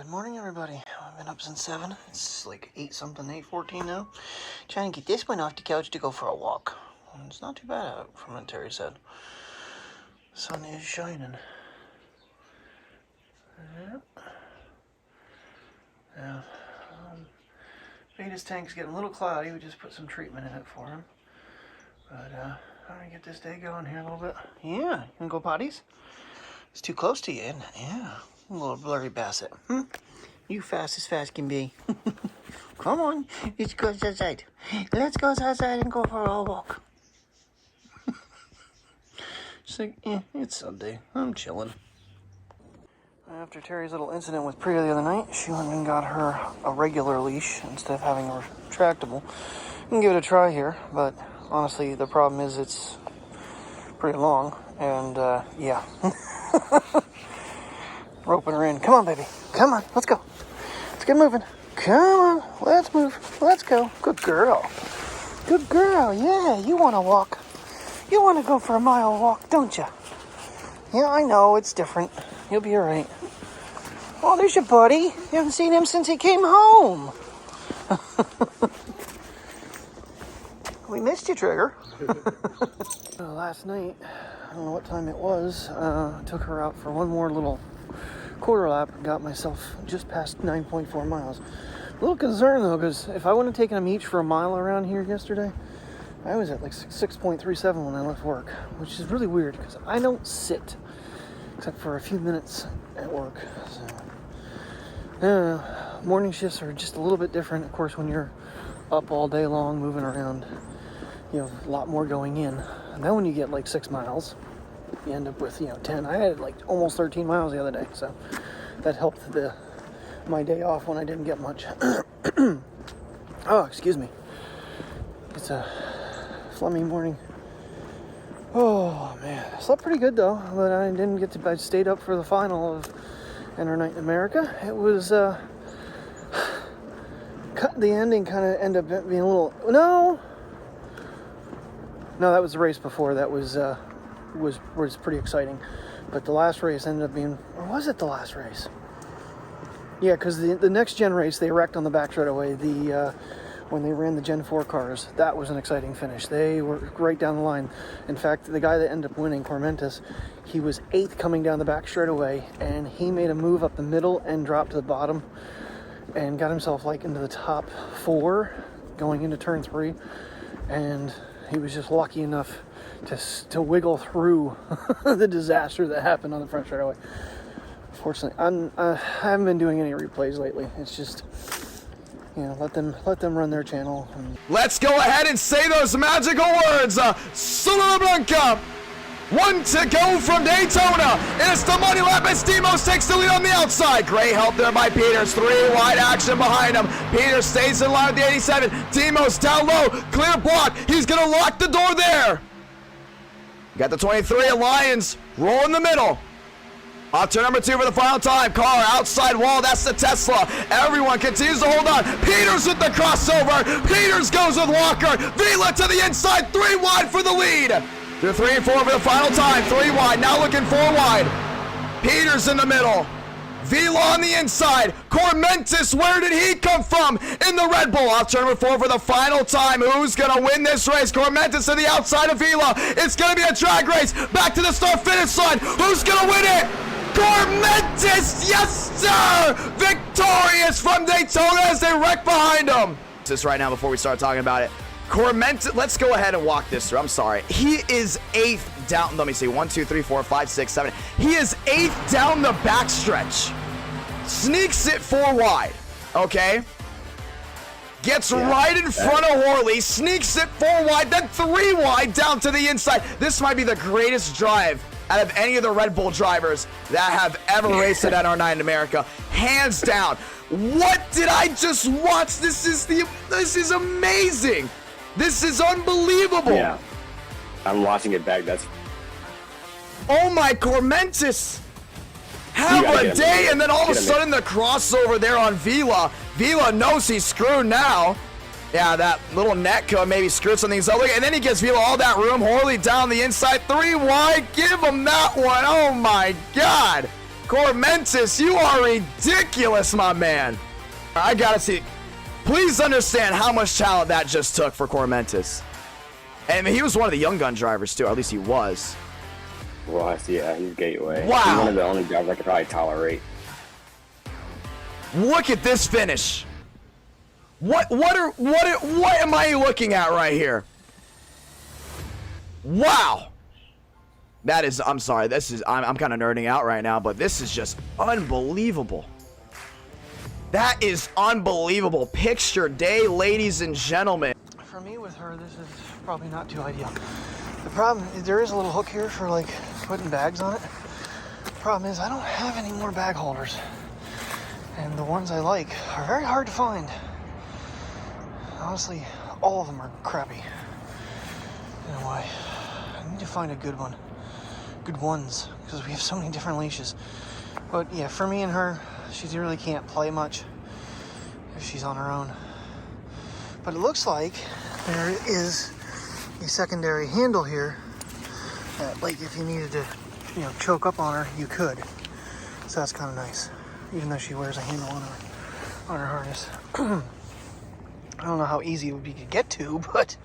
Good morning, everybody. I've been up since 7. It's like 8 something, 8:14 now. Trying to get this one off the couch to go for a walk. It's not too bad out from what Terry said. The sun is shining. Yep. Yeah. Beta's tank's getting a little cloudy. We just put some treatment in it for him. But I'm gonna get this day going here a little bit. Yeah, you wanna go potties? It's too close to you, isn't it? Yeah. A little blurry basset. You fast as fast can be. Come on, let's go outside. Let's go outside and go for a walk. Just like, it's Sunday. I'm chilling. After Terry's little incident with Priya the other night, she went and got her a regular leash instead of having a retractable. You can give it a try here, but honestly, the problem is it's pretty long, and yeah. Roping her in. Come on, baby. Come on. Let's go. Let's get moving. Come on. Let's move. Let's go. Good girl. Good girl. Yeah, you want to walk. You want to go for a mile walk, don't you? Yeah, I know. It's different. You'll be all right. Oh, there's your buddy. You haven't seen him since he came home. We missed you, Trigger. Last night, I don't know what time it was, took her out for one more little quarter lap and got myself just past 9.4 miles. A little concerned though, because if I wouldn't have taken them each for a mile around here yesterday, I was at like 6.37 when I left work, which is really weird because I don't sit except for a few minutes at work. So, morning shifts are just a little bit different. Of course, when you're up all day long moving around, you have a lot more going in. And then when you get like 6 miles, you end up with, 10. I had like almost 13 miles the other day, so that helped my day off when I didn't get much. Oh, excuse me. It's a phlegmy morning. Oh man, I slept pretty good though, but I didn't get to. I stayed up for the final of Enter Night in America. It was the ending kind of ended up being a little. No, that was the race before. That was pretty exciting, but the last race ended up being, or was it the last race? Yeah, because the next gen race they wrecked on the back straight away. When they ran the Gen 4 cars, that was an exciting finish. They were right down the line. In fact, the guy that ended up winning, Cormentis, he was 8th coming down the back straight away, and he made a move up the middle and dropped to the bottom, and got himself like into the top 4 going into turn 3, and he was just lucky enough to wiggle through the disaster that happened on the front straightaway. Fortunately, I haven't been doing any replays lately. It's just, let them run their channel. Let's go ahead and say those magical words. Sola Blanca. 1 to go from Daytona. It's the money lap as Demos takes the lead on the outside. Great help there by Peters. 3 wide action behind him. Peters stays in line with the 87. Demos down low. Clear block. He's going to lock the door there. Got the 23 Lions. Roll in the middle. Off turn number 2 for the final time. Car outside wall. That's the Tesla. Everyone continues to hold on. Peters with the crossover. Peters goes with Walker. Vila to the inside. 3 wide for the lead. Through 3 and 4 for the final time. 3 wide. Now looking 4 wide. Peters in the middle. Vila on the inside. Cormentis, where did he come from? In the Red Bull. Off turn number 4 for the final time. Who's going to win this race? Cormentis to the outside of Vila. It's going to be a drag race. Back to the start-finish line. Who's going to win it? Cormentis, yes sir! Victorious from Daytona as they wreck behind him. Just right now before we start talking about it. Cormentis, let's go ahead and walk this through. I'm sorry. He is 8th down. Let me see. 1, 2, 3, 4, 5, 6, 7. He is 8th down the backstretch. Sneaks it 4 wide. Okay. Gets right in front of Horley. Sneaks it 4 wide. Then 3 wide down to the inside. This might be the greatest drive out of any of the Red Bull drivers that have ever raced at NR9 in America. Hands down. What did I just watch? This is amazing. This is unbelievable. Yeah. I'm watching it back. Oh my, Cormentis. Have a day, and then all of a sudden the crossover there on Vila. Vila knows he's screwed now. Yeah, that little net could maybe screwed something up. And then he gives Vila all that room. Horley down the inside. 3 wide. Give him that one. Oh, my God. Cormentis, you are ridiculous, my man. I gotta see. Please understand how much talent that just took for Cormentis. And he was one of the young gun drivers too, or at least he was. Was, yeah, he's gateway. Wow. He's one of the only drivers I could probably tolerate. Look at this finish. What am I looking at right here? Wow. That is, I'm sorry, this is, I'm kind of nerding out right now, but this is just unbelievable. That is unbelievable. Picture day, ladies and gentlemen. For me with her, this is probably not too ideal. The problem is there is a little hook here for like putting bags on it. The problem is I don't have any more bag holders. And the ones I like are very hard to find. Honestly, all of them are crappy. In a way. I need to find a good one. Good ones, because we have so many different leashes. But yeah, for me and her, she really can't play much if she's on her own. But it looks like there is a secondary handle here that, like, if you needed to, you know, choke up on her, you could. So that's kind of nice, even though she wears a handle on her harness. I don't know how easy it would be to get to, but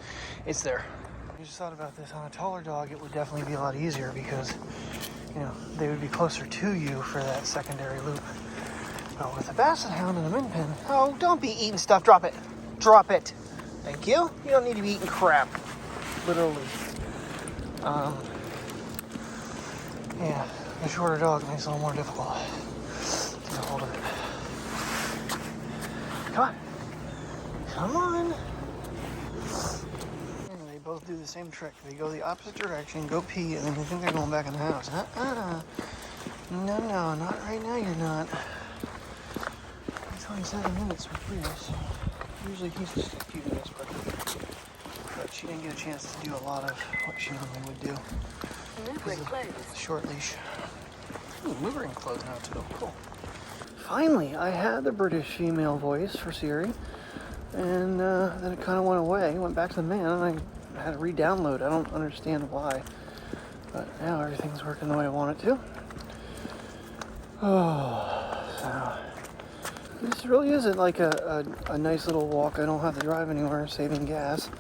it's there. I just thought about this. On a taller dog, it would definitely be a lot easier because, you know, they would be closer to you for that secondary loop. But with a basset hound and a min pin, oh, don't be eating stuff. Drop it. Drop it. Thank you. You don't need to be eating crap. Literally. Yeah, a shorter dog makes it a little more difficult to get a hold of it. Come on. Come on. They both do the same trick. They go the opposite direction, go pee, and then they think they're going back in the house. No, not right now, you're not. It's only 7 minutes with Prius. Usually he's just a few minutes, but she didn't get a chance to do a lot of what she normally would do. The short leash. Ooh, maneuvering clothes now too. Cool. Finally, I had the British female voice for Siri, and then it kind of went away. It went back to the man, and I had to re-download. I don't understand why, but now everything's working the way I want it to. Oh, so this really isn't like a nice little walk. I don't have to drive anywhere, saving gas.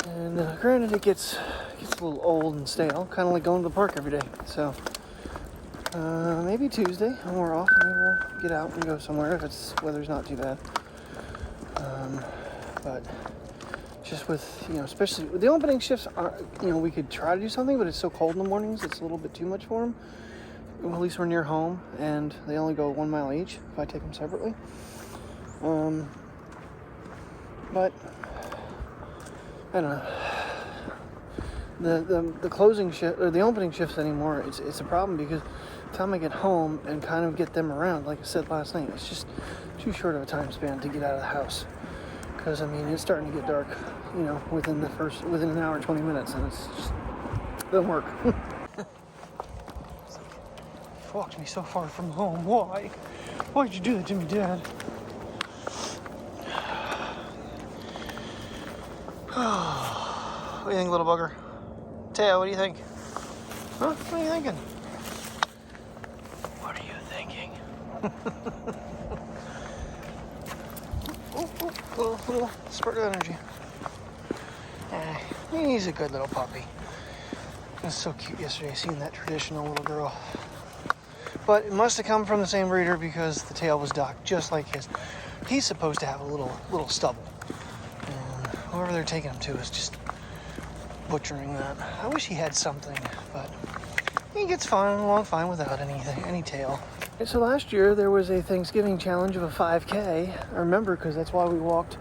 And granted, it gets a little old and stale, kind of like going to the park every day. So maybe Tuesday when we're off, maybe we'll get out and go somewhere if it's weather's not too bad. But just with, you know, especially with the opening shifts, you know, we could try to do something, but it's so cold in the mornings, it's a little bit too much for them. Well, at least we're near home, and they only go 1 mile each if I take them separately. But I don't know. The closing shift or the opening shifts anymore, it's a problem because by the time I get home and kind of get them around, like I said last night, it's just too short of a time span to get out of the house. Because I mean, it's starting to get dark, you know, within an hour and 20 minutes, and it's just doesn't work. It's like, you walked me so far from home. Why? Why'd you do that to me, Dad? What do you think, little bugger? Taya, what do you think? Huh? What are you thinking? What are you thinking? Little spurt of energy. He's a good little puppy. It was so cute yesterday seeing that traditional little girl. But it must have come from the same breeder because the tail was docked just like his. He's supposed to have a little stubble. And whoever they're taking him to is just butchering that. I wish he had something, but he gets along fine without any tail. So last year there was a Thanksgiving challenge of a 5K. I remember because that's why we walked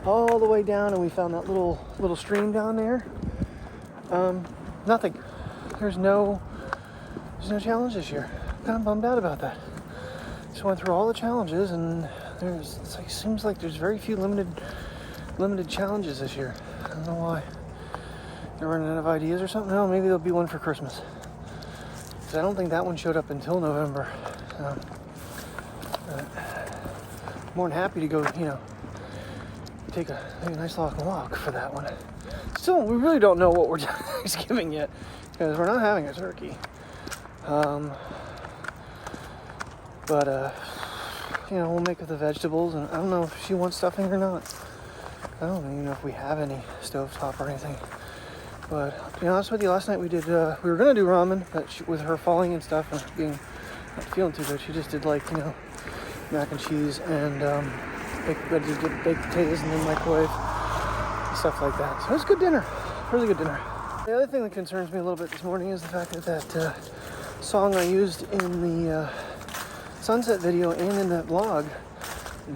all the way down and we found that little stream down there. Nothing. There's no challenge this year. I'm kind of bummed out about that. Just went through all the challenges and seems like there's very few limited challenges this year. I don't know why. They're running out of ideas or something. No, maybe there'll be one for Christmas. Because I don't think that one showed up until November. So, more than happy to go, you know, take a nice long walk for that one. Still, we really don't know what we're doing Thanksgiving yet, because we're not having a turkey. But, you know, we'll make with the vegetables, and I don't know if she wants stuffing or not. I don't even know if we have any stovetop or anything. But to be honest with you, last night we were gonna do ramen, but with her falling and stuff and being not feeling too good, she just did like, you know, mac and cheese and baked potatoes in the microwave, stuff like that. So it was a good dinner, really good dinner. The other thing that concerns me a little bit this morning is the fact that song I used in the sunset video and in that vlog,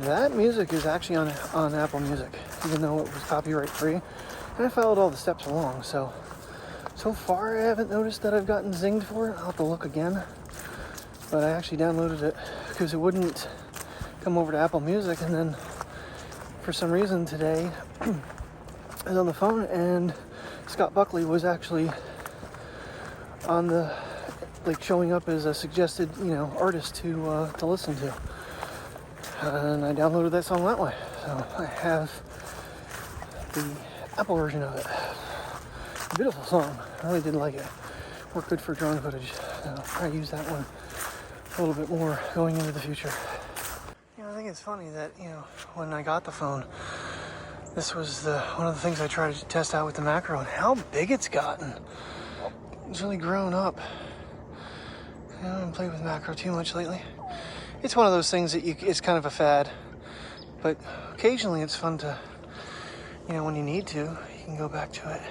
that music is actually on Apple Music, even though it was copyright free. And I followed all the steps along, so far I haven't noticed that I've gotten zinged for it. I'll have to look again. But I actually downloaded it because it wouldn't come over to Apple Music, and then for some reason today I was on the phone and Scott Buckley was actually on the, like, showing up as a suggested, you know, artist to listen to. And I downloaded that song that way. So I have the Apple version of it. Beautiful song. I really did like it. Worked good for drone footage. So I use that one a little bit more going into the future. You know, I think it's funny that, you know, when I got the phone, this was one of the things I tried to test out with the macro, and how big it's gotten. It's really grown up. I haven't played with macro too much lately. It's one of those things that it's kind of a fad, but occasionally it's fun to, you know, when you need to, you can go back to it.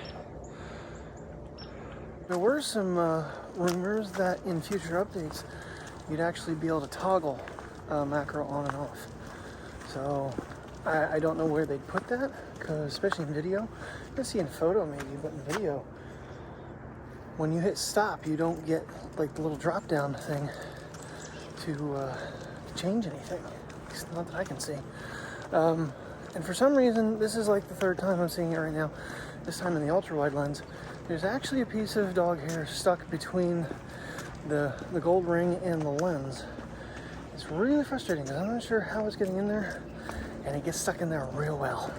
There were some rumors that in future updates, you'd actually be able to toggle macro on and off. So I don't know where they'd put that, because especially in video, you can see in photo maybe, but in video, when you hit stop, you don't get like the little drop down thing to change anything. At least not that I can see. And for some reason, this is like the third time I'm seeing it right now, this time in the ultra wide lens, there's actually a piece of dog hair stuck between the gold ring and the lens. It's really frustrating because I'm not sure how it's getting in there, and it gets stuck in there real well.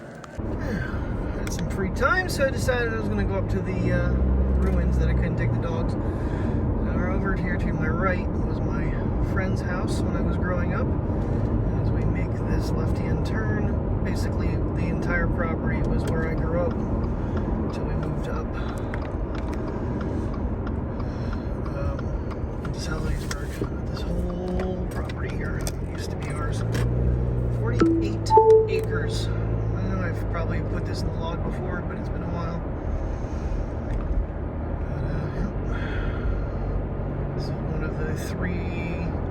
Had some free time, so I decided I was going to go up to the ruins that I couldn't take the dogs. Over here to my right was my friend's house when I was growing up. And as we make this left-hand turn, basically the entire property was where I grew up until we moved up into Salisbury. This whole property here used to be ours. 48 acres. I know I've probably put this in the log before, but it's been a while. This is one of the 3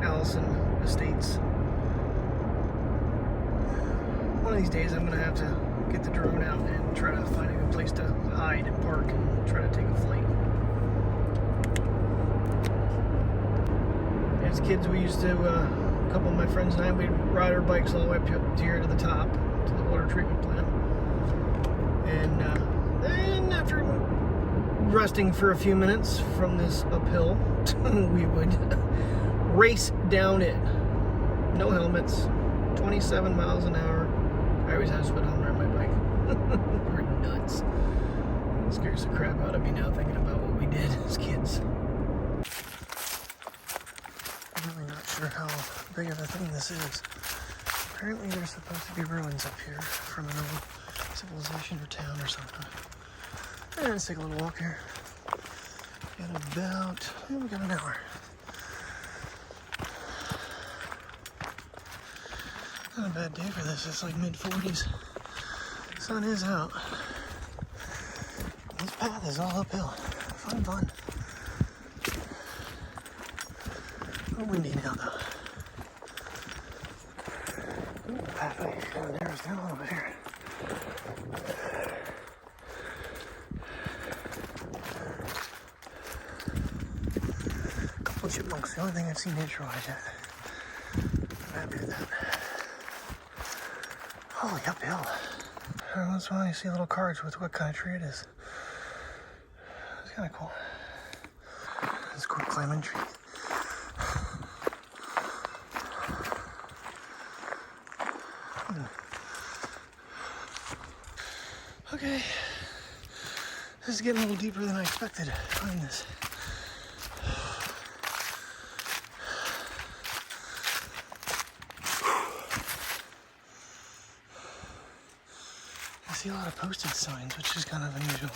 Allison estates. One of these days I'm going to have to get the drone out and try to find a good place to hide and park and try to take a flight. As kids, we used to, a couple of my friends and I, we'd ride our bikes all the way up here to the top, to the water treatment plant. And then after resting for a few minutes from this uphill, we would race down it. No helmets, 27 miles an hour. I always have to put on my bike. We're nuts. It scares the crap out of me now thinking about what we did as kids. I'm really not sure how big of a thing this is. Apparently there's supposed to be ruins up here from an old civilization or town or something. Let's take a little walk here. We got an hour. Not a bad day for this. It's like mid-40s. Sun is out. This path is all uphill. Fun. A little windy now, though. Ooh, the pathway kind of narrows down a little bit here. A couple of chipmunks. The only thing I've seen nature-wise yet. I'm happy with that. Holy uphill. That's why you see little cards with what kind of tree it is. It's kind of cool. It's cool climbing tree. Okay. This is getting a little deeper than I expected to find this. see a lot of posted signs, which is kind of unusual.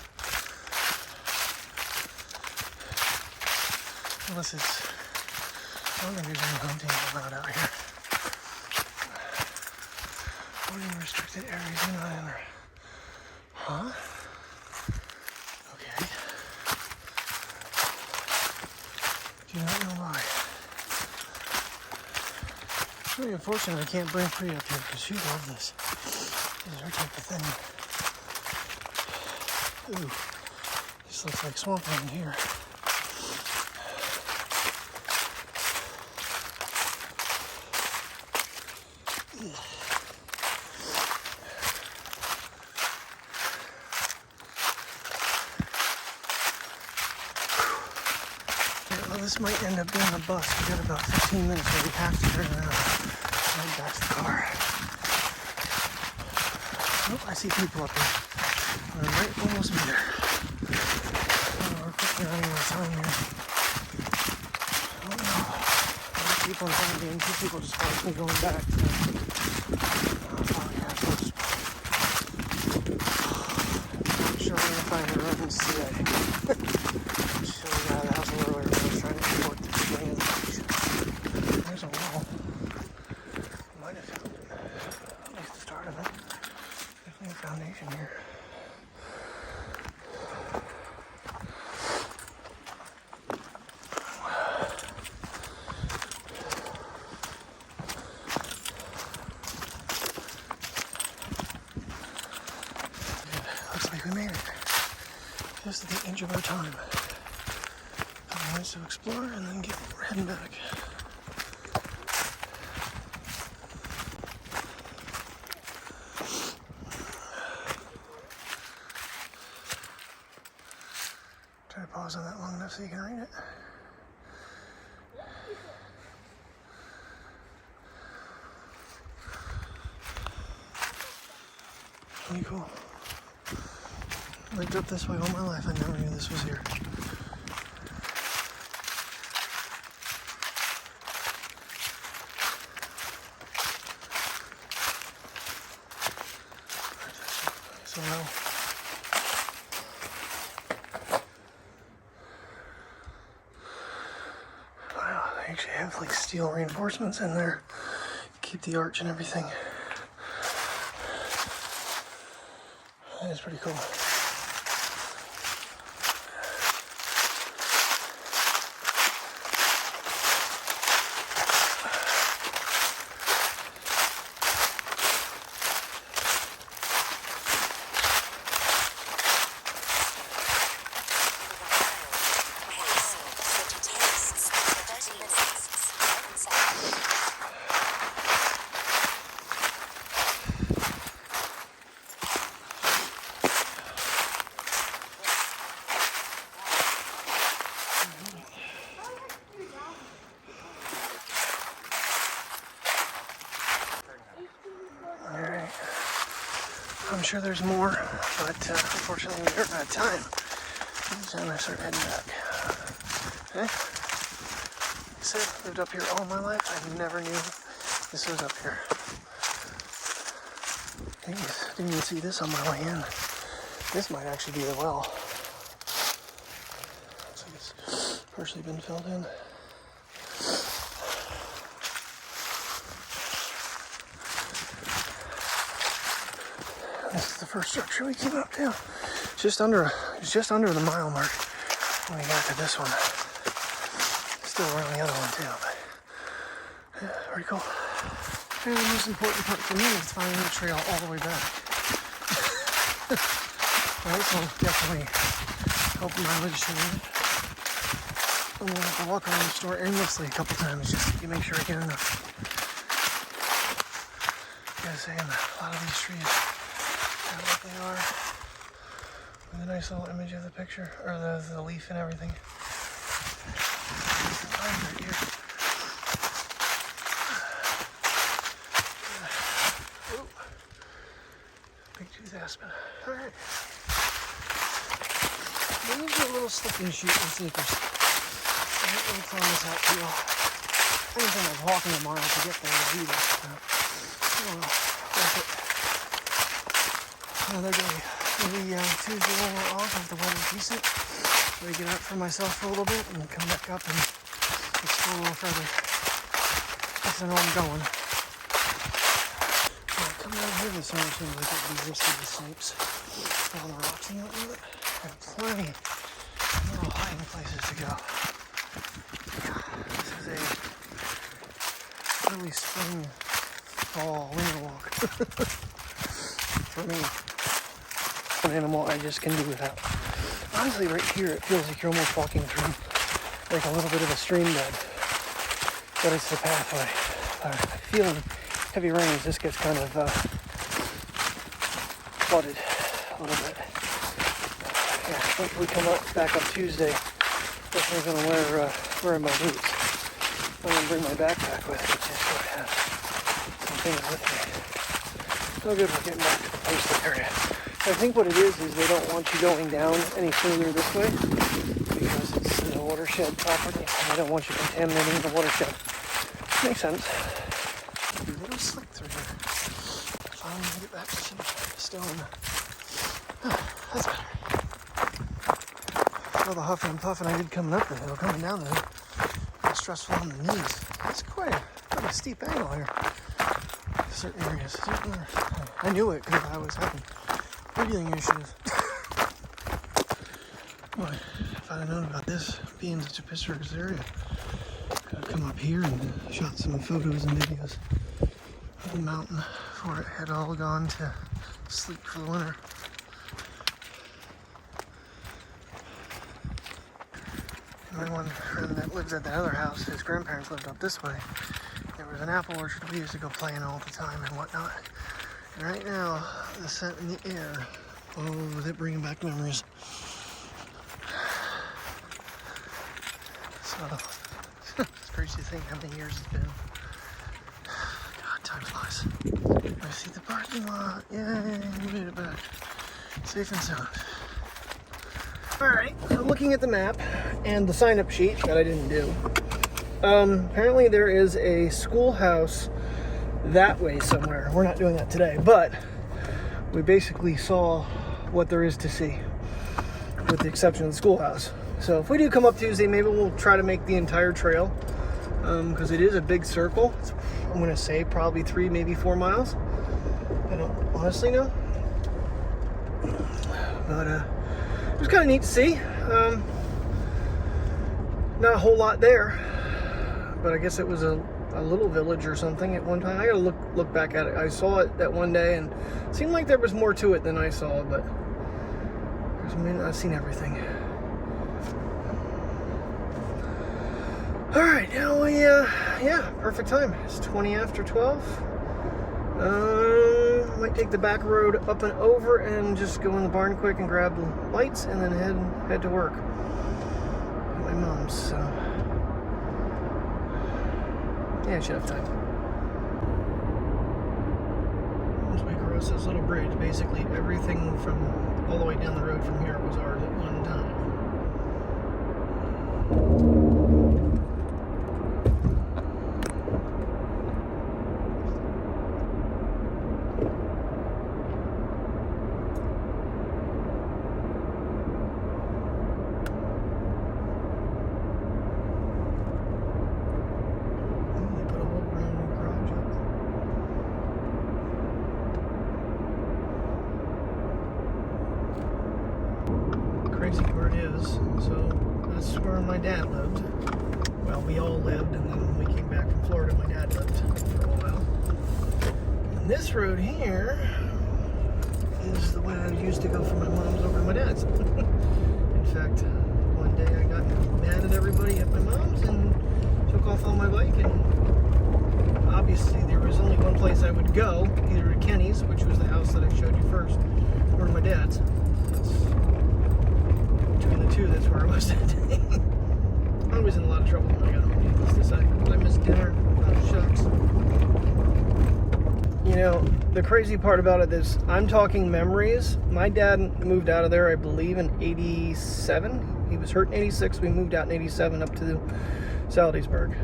Unless it's, I don't think there's any hunting allowed out here. Avoiding restricted areas you're not in. Huh? Okay. Do not know why. It's really unfortunate I can't bring Priya up here because she loves this. This is her type of thing. Ooh. This looks like swampland here. This might end up being a bus. We got about 15 minutes where we have to turn around and head back to the car. Oh, I see people up there. We're right almost there. Oh, we're quickly running out of time here. Oh no. There's people in front of me and 2 people just watched me going back. So. Oh, yeah, close. I'm sure we're gonna find the rodents today. So we got out of the house a little earlier. There's a wall. Might have found it. At least the start of it. Definitely a foundation here. Looks like we made it. Just at the edge of our time. Couple minutes to explore and then we're heading back. Try to pause on that long enough so you can read it. Pretty cool. Lived up this way all my life. I never knew this was here. So now. Wow, they actually have like steel reinforcements in there. Keep the arch and everything. That is pretty cool. I'm sure there's more, but unfortunately we're out of time. So I'm gonna start heading back. Okay? Like I said, lived up here all my life. I never knew this was up here. Didn't even see this on my way in. This might actually be the well. Looks like it's partially been filled in. This is the first structure we came up to. Just under the mile mark when we got to this one. Still around the other one too, but yeah, pretty cool. And the most important part for me is finding the trail all the way back. Well, this will definitely help mileage to it. I'm gonna have to walk around the store aimlessly a couple times just to make sure I get enough. Gotta say, a lot of these trees kind of what they are. With a nice little image of the picture, or the leaf and everything. Right here. Ooh. Big tooth aspen. Alright. Let me do a little slip and shoot with sneakers. I ain't really throwing this out too well. I didn't think I was walking a mile to get there to do this. Oh well, worth it. another day. Maybe Tuesday when we're off if the weather's decent. So I get out for myself for a little bit and come back up and explore a little further. Because I know I'm going. Coming out here this summer seems like it'd be risky with snipes. On the rocks and whatnot. Got plenty of little hiding places to go. This is a early spring, fall, winter walk. For me. An animal I just can do without. Honestly, right here it feels like you're almost walking through like a little bit of a stream bed. But it's the pathway. I feel in heavy rains this gets kind of flooded a little bit. Yeah, once we come back up Tuesday, definitely gonna wear my boots. I'm gonna bring my backpack with me just so I have some things with me. No good for getting back to the posted area. I think what it is they don't want you going down any further this way because it's the watershed property and they don't want you contaminating the watershed. Makes sense. Be a little slick through here. Finally get back to some stone. Oh, that's better. All the huffing and puffing I did coming up the hill, coming down the hill. It's stressful on the knees. It's quite a steep angle here. Certain areas. I knew it because I was having breathing issues. Boy, if I'd have known about this being such a picturesque area, I'd have come up here and shot some photos and videos of the mountain before it had all gone to sleep for the winter. My one friend that lives at the other house, his grandparents lived up this way. There was an apple orchard we used to go play in all the time and whatnot. And right now, the scent in the air, oh, with it bringing back memories. So, it's crazy to think how many years it's been. God, time flies. I see the parking lot. Yay, we made it back. Safe and sound. Alright, so looking at the map and the sign-up sheet that I didn't do. Apparently there is a schoolhouse that way somewhere. We're not doing that today, but we basically saw what there is to see, with the exception of the schoolhouse. So if we do come up Tuesday, maybe we'll try to make the entire trail, because it is a big circle. I'm going to say probably 3, maybe 4 miles. I don't honestly know. But it was kind of neat to see. Not a whole lot there, but I guess it was a little village or something at one time. I gotta look back at it. I saw it that one day and it seemed like there was more to it than I saw, but I mean, I've seen everything. Alright, now we, yeah, perfect time. It's 20 after 12. Might take the back road up and over and just go in the barn quick and grab the lights and then head to work at my mom's, so yeah, I should have time. Once we cross this little bridge, basically everything from all the way down the road from here was ours at one time. Crazy part is, so that's where my dad lived. Well, we all lived, and then when we came back from Florida, my dad lived for a while. And this road here is the way I used to go from my mom's over to my dad's. In fact, one day I got mad at everybody at my mom's and took off on my bike, and obviously there was only one place I would go, either to Kenny's, which was the house that I showed you first, or to my dad's. Between the two, that's where I was that day. I was in a lot of trouble when I got home, needless to say. I missed dinner. Oh, shucks. You know, the crazy part about it is, I'm talking memories. My dad moved out of there, I believe, in 87. He was hurt in 86. We moved out in 87 up to Salisbury.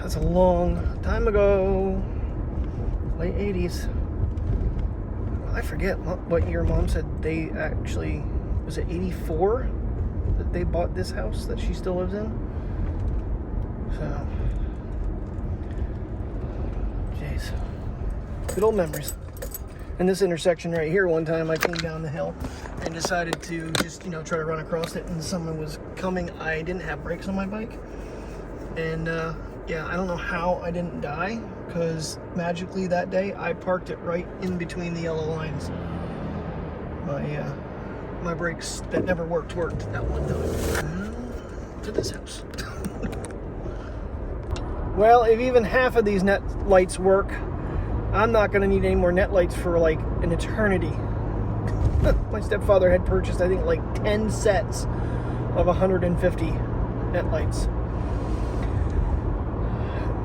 That's a long time ago. Late 80s. I forget what year Mom said they actually, was it 84 that they bought this house that she still lives in? So, jeez, good old memories. In this intersection right here, one time I came down the hill and decided to just, try to run across it, and someone was coming. I didn't have brakes on my bike, and yeah, I don't know how I didn't die, because magically that day I parked it right in between the yellow lines. My brakes that never worked that one time. To this house. Well, if even half of these net lights work, I'm not going to need any more net lights for like an eternity. My stepfather had purchased, I think, like 10 sets of 150 net lights.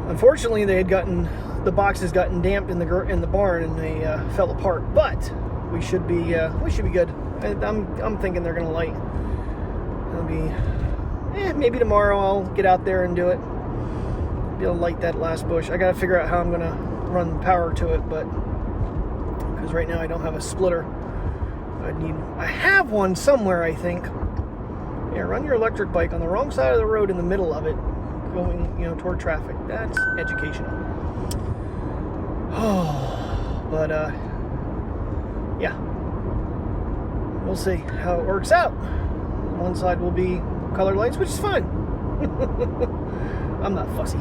Unfortunately, the boxes gotten damped in the barn, and they fell apart. But we should be good. I'm thinking they're gonna light. It'll be maybe tomorrow I'll get out there and do it. Be able to light that last bush. I gotta figure out how I'm gonna run power to it, but because right now I don't have a splitter. I have one somewhere, I think. Yeah, run your electric bike on the wrong side of the road in the middle of it, going toward traffic. That's educational. Oh, but yeah, we'll see how it works out. One side will be colored lights, which is fine. I'm not fussy.